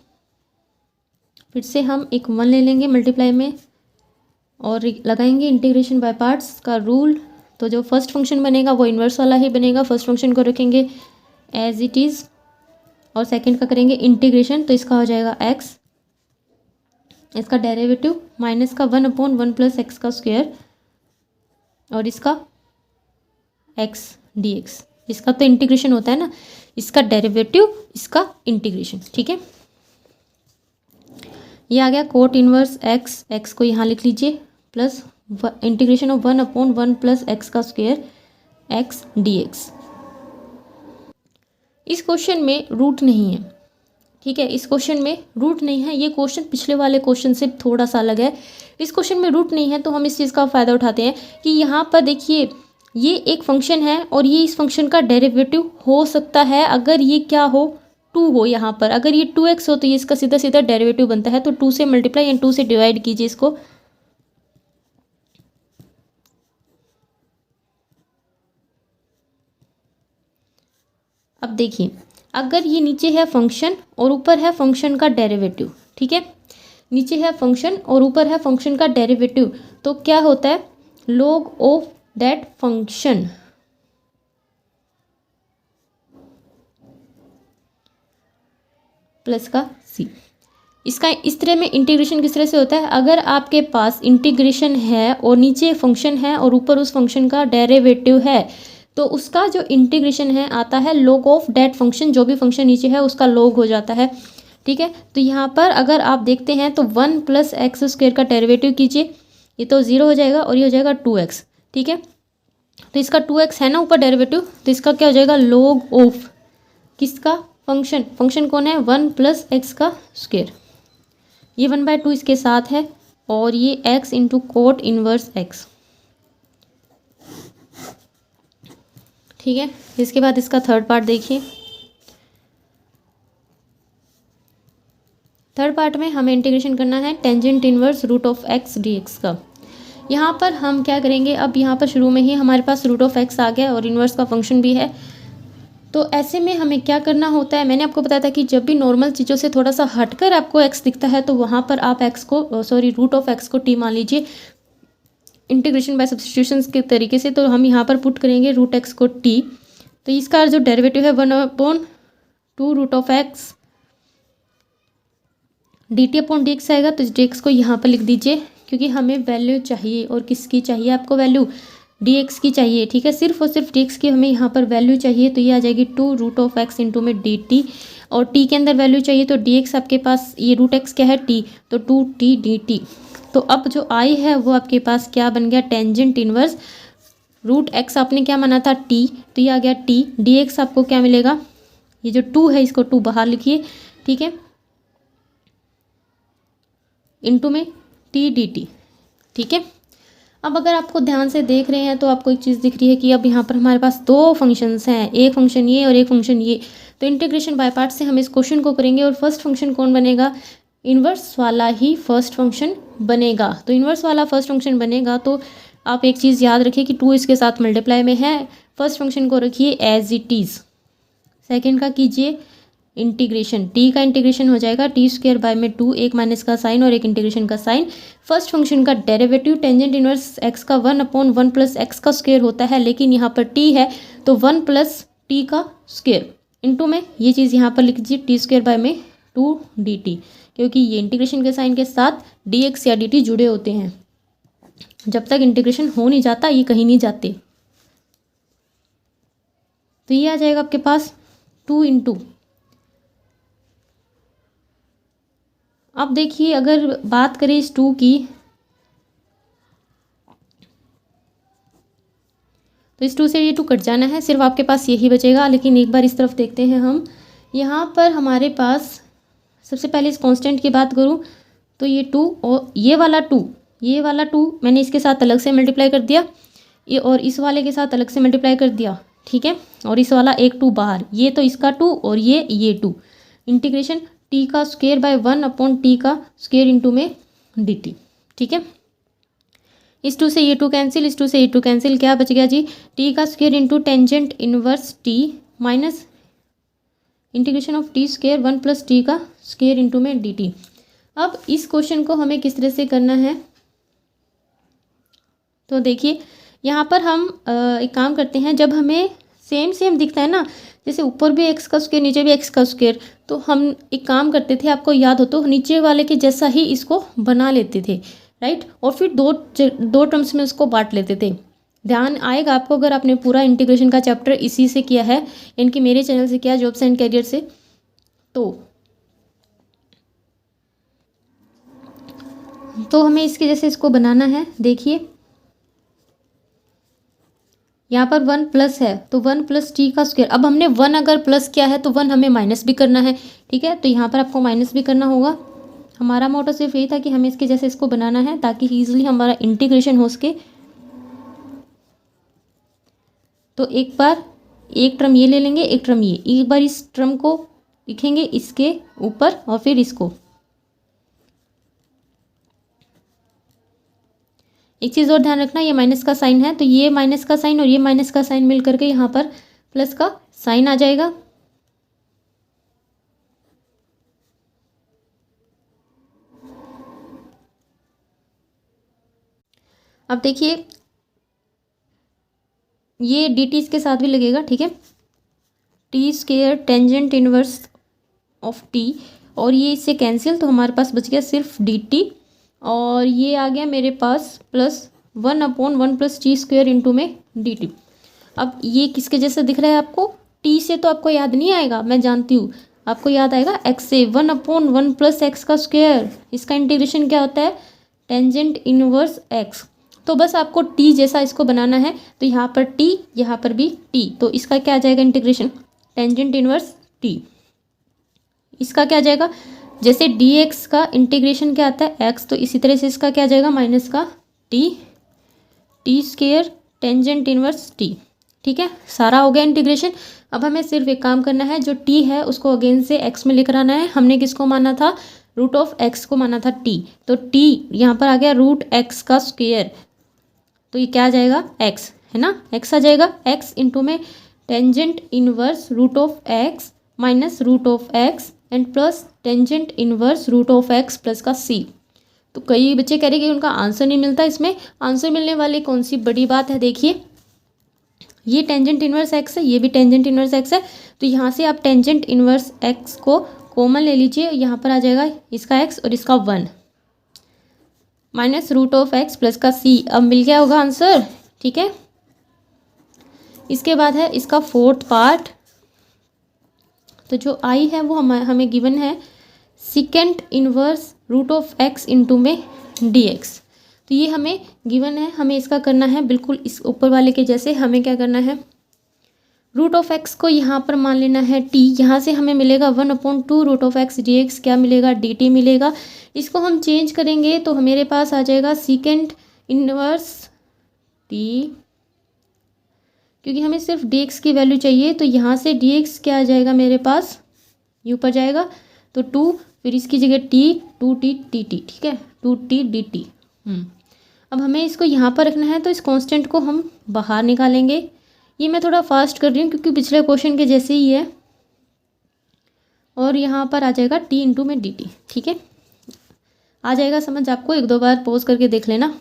फिर से हम एक 1 ले लेंगे मल्टीप्लाई में और लगाएंगे इंटीग्रेशन बाय पार्ट्स का रूल। तो जो फर्स्ट फंक्शन बनेगा वो इन्वर्स वाला ही बनेगा, फर्स्ट फंक्शन को रखेंगे एज इट इज़ और सेकंड का करेंगे इंटीग्रेशन, तो इसका हो जाएगा एक्स, इसका डेरिवेटिव माइनस का 1/1 प्लस एक्स का स्क्वायर और इसका एक्स डी एक्स, इसका तो इंटीग्रेशन होता है ना, इसका डेरिवेटिव इसका इंटीग्रेशन, ठीक है। ये आ गया कोट इनवर्स एक्स, एक्स को यहाँ लिख लीजिए, plus integration of 1/1 plus x का स्क्वायर एक्स डी एक्स। इस क्वेश्चन में रूट नहीं है, ठीक है, इस क्वेश्चन में रूट नहीं है। ये क्वेश्चन पिछले वाले क्वेश्चन से थोड़ा सा अलग है, इस क्वेश्चन में रूट नहीं है, तो हम इस चीज़ का फ़ायदा उठाते हैं कि यहाँ पर देखिए ये एक फंक्शन है और ये इस फंक्शन का डेरिवेटिव हो सकता है अगर ये क्या हो, 2 हो। यहाँ पर अगर ये 2x हो तो ये इसका सीधा सीधा डेरिवेटिव बनता है, तो 2 से मल्टीप्लाई एंड 2 से डिवाइड कीजिए इसको, अब देखिए अगर ये नीचे है फंक्शन और ऊपर है फंक्शन का डेरिवेटिव, ठीक है, नीचे है फंक्शन और ऊपर है फंक्शन का डेरिवेटिव, तो क्या होता है, log of that function plus का सी। इसका इस तरह में इंटीग्रेशन किस तरह से होता है, अगर आपके पास इंटीग्रेशन है और नीचे फंक्शन है और ऊपर उस फंक्शन का डेरिवेटिव है, तो उसका जो इंटीग्रेशन है आता है log ऑफ दैट फंक्शन, जो भी फंक्शन नीचे है उसका log हो जाता है, ठीक है। तो यहाँ पर अगर आप देखते हैं तो 1 प्लस एक्स स्क्वायर का डेरिवेटिव कीजिए, ये तो 0 हो जाएगा और ये हो जाएगा 2x, ठीक है। तो इसका 2x है ना ऊपर डेरिवेटिव, तो इसका क्या हो जाएगा, log ऑफ किसका, फंक्शन, फंक्शन कौन है, 1 प्लस एक्स का स्क्वायर, ये 1/2 इसके साथ है और ये x into cot inverse x, ठीक है। इसके बाद इसका थर्ड पार्ट देखिए, थर्ड पार्ट में हमें इंटीग्रेशन करना है tangent inverse root of x d x का। यहाँ पर हम क्या करेंगे, अब यहाँ पर शुरू में ही हमारे पास रूट ऑफ एक्स आ गया और इनवर्स का फंक्शन भी है, तो ऐसे में हमें क्या करना होता है, मैंने आपको बताया था कि जब भी नॉर्मल चीज़ों से थोड़ा सा हटकर आपको एक्स दिखता है तो वहाँ पर आप एक्स को रूट ऑफ एक्स को टी मान लीजिए इंटीग्रेशन बाय सब्स्टिट्यूशन के तरीके से। तो हम यहाँ पर पुट करेंगे रूट एक्स को टी, तो इसका जो डेरिवेटिव है 1/2 root of x D t upon d x आएगा, तो इस डी एक्स को यहाँ पर लिख दीजिए, क्योंकि हमें वैल्यू चाहिए। और किसकी चाहिए आपको वैल्यू? डी एक्स की चाहिए, ठीक है। सिर्फ और सिर्फ डी एक्स की हमें यहाँ पर वैल्यू चाहिए, तो ये आ जाएगी 2√x इंटू में डी टी। और टी के अंदर वैल्यू चाहिए, तो डी एक्स आपके पास, ये रूट एक्स क्या है? टी, तो 2t डी टी। तो अब जो आई है वो आपके पास क्या बन गया? टेंजेंट इनवर्स रूट एक्स आपने क्या माना था? टी, तो ये आ गया टी। डी एक्स आपको क्या मिलेगा? ये जो 2 है इसको 2 बाहर लिखिए, ठीक है, इंटू में टी डी टी, ठीक है। अब अगर आपको ध्यान से देख रहे हैं तो आपको एक चीज़ दिख रही है कि अब यहाँ पर हमारे पास दो फंक्शंस हैं, एक फंक्शन ये और एक फंक्शन ये। तो इंटीग्रेशन बाय पार्ट से हम इस क्वेश्चन को करेंगे और फर्स्ट फंक्शन कौन बनेगा? इन्वर्स वाला ही फर्स्ट फंक्शन बनेगा। तो इन्वर्स वाला फर्स्ट फंक्शन बनेगा, तो आप एक चीज़ याद रखिए कि 2 इसके साथ मल्टीप्लाई में है। फर्स्ट फंक्शन को रखिए एज इट इज़, सेकेंड का कीजिए इंटीग्रेशन। टी का इंटीग्रेशन हो जाएगा t² बाय में 2, एक माइनस का साइन और एक इंटीग्रेशन का साइन। फर्स्ट फंक्शन का डेरिवेटिव टेंजेंट इनवर्स x का 1/1 प्लस एक्स का स्क्वायर होता है, लेकिन यहाँ पर t है तो 1 प्लस टी का स्क्वायर इंटू में ये चीज़ यहाँ पर लिख दीजिए t² बाय में 2 dt, क्योंकि ये इंटीग्रेशन के साइन के साथ dx या dt जुड़े होते हैं। जब तक इंटीग्रेशन हो नहीं जाता ये कहीं नहीं जाते। तो ये आ जाएगा आपके पास 2 इंटू, अब देखिए अगर बात करें इस 2 की, तो इस 2 से ये 2 कट जाना है, सिर्फ आपके पास यही बचेगा। लेकिन एक बार इस तरफ देखते हैं हम, यहाँ पर हमारे पास सबसे पहले इस कांस्टेंट की बात करूँ तो ये 2 और ये वाला 2 मैंने इसके साथ अलग से मल्टीप्लाई कर दिया, ये और इस वाले के साथ अलग से मल्टीप्लाई कर दिया, ठीक है। और इस वाला एक 2 बाहर, ये तो इसका 2 और ये 2, इंटीग्रेशन टी का स्क्वायर बाय 1/t का स्क्वायर इंटू में डी टी, ठीक है। इस 2 से ये 2 कैंसिल, इस 2 से ये 2 कैंसिल, क्या बच गया जी? टी का square into tangent inverse T minus integration of t² 1 plus T का स्क्वायर इंटू में डी टी। अब इस क्वेश्चन को हमें किस तरह से करना है, तो देखिए यहाँ पर हम एक काम करते हैं, जब हमें सेम दिखता है ना, जैसे ऊपर भी एक्स का स्क्वायर नीचे भी एक्स का स्क्वायर, तो हम एक काम करते थे, आपको याद हो तो नीचे वाले के जैसा ही इसको बना लेते थे, राइट। और फिर दो टर्म्स में उसको बांट लेते थे। ध्यान आएगा आपको अगर आपने पूरा इंटीग्रेशन का चैप्टर इसी से किया है, इनकी मेरे चैनल से किया, जॉब्स एंड कैरियर से। तो हमें इसके जैसे इसको बनाना है। देखिए यहाँ पर 1 प्लस है तो 1 प्लस टी का स्क्वायर। अब हमने 1 अगर प्लस किया है तो 1 हमें माइनस भी करना है, ठीक है। तो यहाँ पर आपको माइनस भी करना होगा। हमारा मोटो सिर्फ यही था कि हमें इसके जैसे इसको बनाना है ताकि ईजिली हमारा इंटीग्रेशन हो सके। तो एक बार एक टर्म ये ले लेंगे, एक टर्म ये, एक बार इस टर्म को लिखेंगे इसके ऊपर और फिर इसको। एक चीज़ और ध्यान रखना, ये माइनस का साइन है तो ये माइनस का साइन और ये माइनस का साइन मिल करके यहाँ पर प्लस का साइन आ जाएगा। अब देखिए ये डी टी इसके साथ भी लगेगा, ठीक है। T square tangent inverse of T, और ये इससे कैंसिल, तो हमारे पास बच गया सिर्फ डी टी, और ये आ गया मेरे पास plus 1/1 plus T square into में डी टी। अब ये किसके जैसा दिख रहा है आपको? टी से तो आपको याद नहीं आएगा, मैं जानती हूँ, आपको याद आएगा एक्स से। 1/1 प्लस एक्स का स्क्वायर, इसका इंटीग्रेशन क्या होता है? Tangent inverse x. तो बस आपको टी जैसा इसको बनाना है, तो यहाँ पर टी, यहाँ पर भी टी, तो इसका क्या आ जाएगा इंटीग्रेशन? Tangent inverse T. इसका क्या आ जाएगा? जैसे डी एक्स का इंटीग्रेशन क्या आता है? एक्स, तो इसी तरह से इसका क्या आ जाएगा? माइनस का T square tangent inverse T, ठीक है। सारा हो गया इंटीग्रेशन। अब हमें सिर्फ एक काम करना है, जो टी है उसको अगेन से एक्स में लेकर आना है। हमने किसको माना था? रूट ऑफ एक्स को माना था टी, तो टी यहाँ पर आ गया रूट एक्स का स्क्वायर, तो ये क्या आ जाएगा? एक्स, है ना, एक्स आ जाएगा। एक्स इंटू में tangent inverse root of x minus root of x and plus tangent inverse root of x plus का सी। तो कई बच्चे कह रहे हैं कि उनका आंसर नहीं मिलता, इसमें आंसर मिलने वाली कौन सी बड़ी बात है? देखिए ये टेंजेंट इनवर्स एक्स है, ये भी टेंजेंट इनवर्स एक्स है, तो यहाँ से आप टेंजेंट इनवर्स एक्स को कॉमन ले लीजिए, यहाँ पर आ जाएगा इसका x और इसका 1 minus root of x plus का c। अब मिल गया होगा आंसर, ठीक है। इसके बाद है इसका फोर्थ पार्ट। तो जो आई है वो हमें गिवन है second inverse root of x into में dx। तो ये हमें गिवन है, हमें इसका करना है बिल्कुल इस ऊपर वाले के जैसे। हमें क्या करना है, रूट ऑफ x को यहाँ पर मान लेना है t। यहाँ से हमें मिलेगा 1/2 रूट ऑफ x dx, क्या मिलेगा, dt मिलेगा। इसको हम चेंज करेंगे तो मेरे पास आ जाएगा सेकेंड इनवर्स t, क्योंकि हमें सिर्फ dx की वैल्यू चाहिए। तो यहाँ से dx क्या आ जाएगा मेरे पास, ये ऊपर जाएगा तो 2, फिर इसकी जगह t, 2t dt, ठीक है, 2t dt। अब हमें इसको यहाँ पर रखना है, तो इस कांस्टेंट को हम बाहर निकालेंगे। ये मैं थोड़ा फास्ट कर रही हूँ क्योंकि पिछले क्वेश्चन के जैसे ही है। और यहाँ पर आ जाएगा t इंटू में dt, ठीक है, आ जाएगा समझ आपको। एक दो बार पॉज करके देख लेना।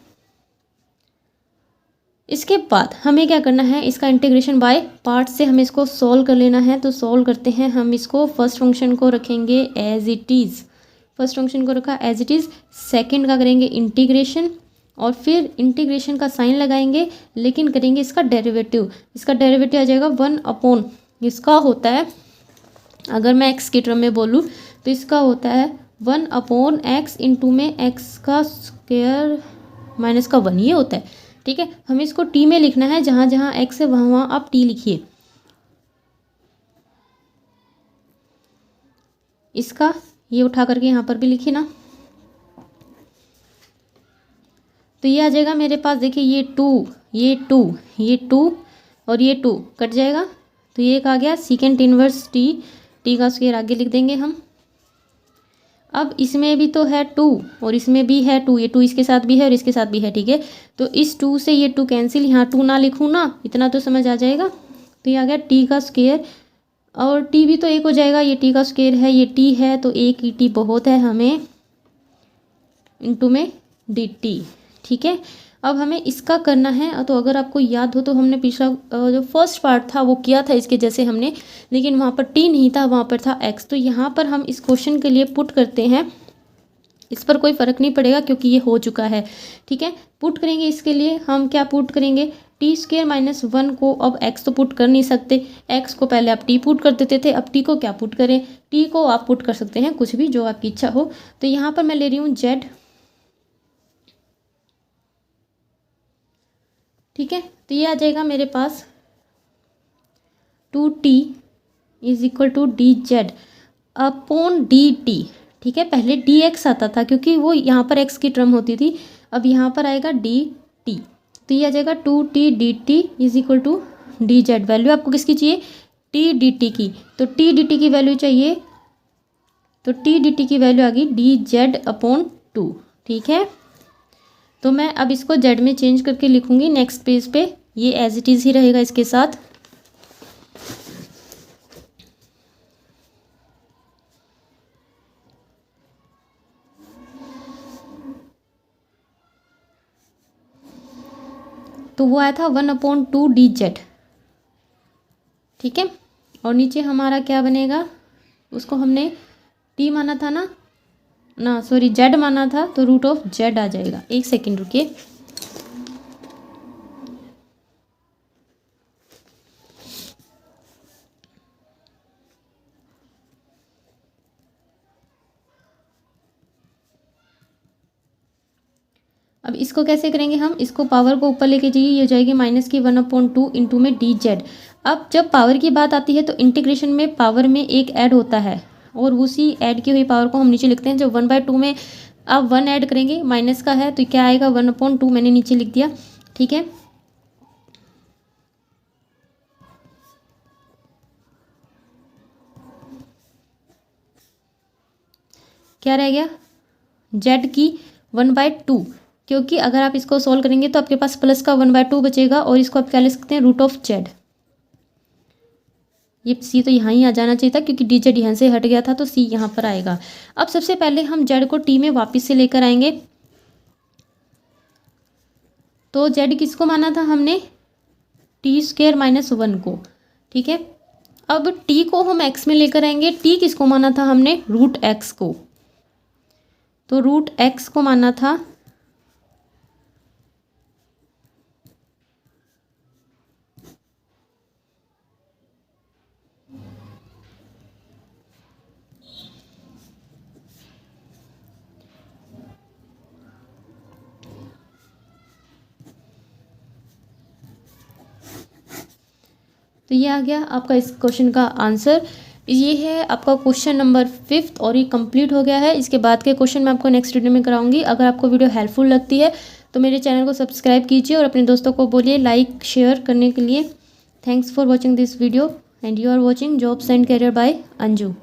इसके बाद हमें क्या करना है, इसका इंटीग्रेशन बाय पार्ट से हमें इसको सॉल्व कर लेना है। तो सॉल्व करते हैं हम इसको। फर्स्ट फंक्शन को रखेंगे as it is, first function को रखा एज इट इज़। सेकंड का करेंगे इंटीग्रेशन, और फिर इंटीग्रेशन का साइन लगाएंगे, लेकिन करेंगे इसका डेरिवेटिव। इसका डेरिवेटिव आ जाएगा 1/, इसका होता है, अगर मैं x की टर्म में बोलूँ तो इसका होता है 1/x इंटू में x का स्क्वायर माइनस का 1, ये होता है, ठीक है। हमें इसको t में लिखना है, जहाँ जहाँ x है वहाँ वहाँ आप t लिखिए। इसका ये उठा करके यहाँ पर भी लिखिए ना। तो ये आ जाएगा मेरे पास, देखिए ये 2, ये 2, ये 2 और ये 2 कट जाएगा। तो ये एक आ गया सेकेंड इनवर्स t का स्क्वायर आगे लिख देंगे हम। अब इसमें भी तो है 2 और इसमें भी है 2, ये 2 इसके साथ भी है और इसके साथ भी है, ठीक है। तो इस 2 से ये 2 कैंसिल, यहाँ 2 ना लिखूँ ना, इतना तो समझ आ जाएगा। तो ये आ गया t का स्क्वायर, और t भी तो एक हो जाएगा, ये t का स्क्वायर है, ये t है, तो एक ही t बहुत है हमें, इंटू में dt, ठीक है। अब हमें इसका करना है। तो अगर आपको याद हो तो हमने पिछला जो फर्स्ट पार्ट था वो किया था इसके जैसे हमने, लेकिन वहाँ पर t नहीं था, वहाँ पर था x। तो यहाँ पर हम इस क्वेश्चन के लिए पुट करते हैं, इस पर कोई फ़र्क नहीं पड़ेगा क्योंकि ये हो चुका है, ठीक है। पुट करेंगे इसके लिए हम क्या पुट करेंगे, t² माइनस 1 को, अब x तो पुट कर नहीं सकते, x को पहले आप t पुट कर देते थे, अब t को क्या पुट करें, t को आप पुट कर सकते हैं कुछ भी जो आपकी इच्छा हो। तो यहाँ पर मैं ले रही हूँ z, ठीक है। तो ये आ जाएगा मेरे पास 2t is equal to dz upon dt, ठीक है। पहले dx आता था क्योंकि वो यहाँ पर x की टर्म होती थी, अब यहाँ पर आएगा dt। तो ये आ जाएगा 2t dt is equal to dz। Value आपको किसकी चाहिए, t dt की। तो t dt की वैल्यू चाहिए, तो t dt की वैल्यू आ गई dz अपॉन 2, ठीक है। तो मैं अब इसको z में चेंज करके लिखूंगी नेक्स्ट पेज पे, ये एज इट इज़ ही रहेगा इसके साथ। तो वो आया था 1/2 dz, ठीक है। और नीचे हमारा क्या बनेगा, उसको हमने t माना था ना सॉरी z माना था, तो रूट ऑफ z आ जाएगा। एक सेकेंड रुकिए, अब इसको कैसे करेंगे हम, इसको पावर को ऊपर लेके जाइए, ये हो जाएगी माइनस की 1/2 इंटू में dz। अब जब पावर की बात आती है तो इंटीग्रेशन में पावर में एक ऐड होता है, और उसी ऐड की हुई पावर को हम नीचे लिखते हैं। जब 1/2 में आप 1 ऐड करेंगे, माइनस का है तो क्या आएगा 1/2, मैंने नीचे लिख दिया, ठीक है। क्या रह गया, z की 1/2, क्योंकि अगर आप इसको सॉल्व करेंगे तो आपके पास प्लस का 1/2 बचेगा, और इसको आप क्या लिख सकते हैं, रूट ऑफ z। ये c तो यहाँ ही आ जाना चाहिए था क्योंकि dz यहाँ से हट गया था, तो c यहाँ पर आएगा। अब सबसे पहले हम z को t में वापस से लेकर आएंगे। तो z किसको माना था हमने, t² माइनस 1 को, ठीक है। अब टी को हम एक्स में लेकर आएंगे। टी किसको माना था हमने? रूट एक्स को। तो रूट एक्स को माना था। तो ये आ गया आपका इस क्वेश्चन का आंसर। ये है आपका क्वेश्चन नंबर 5 और ये कंप्लीट हो गया है। इसके बाद के क्वेश्चन मैं आपको नेक्स्ट वीडियो में कराऊंगी। अगर आपको वीडियो हेल्पफुल लगती है तो मेरे चैनल को सब्सक्राइब कीजिए और अपने दोस्तों को बोलिए लाइक शेयर करने के लिए। Thanks for watching this video and you are watching jobs and career by Anju.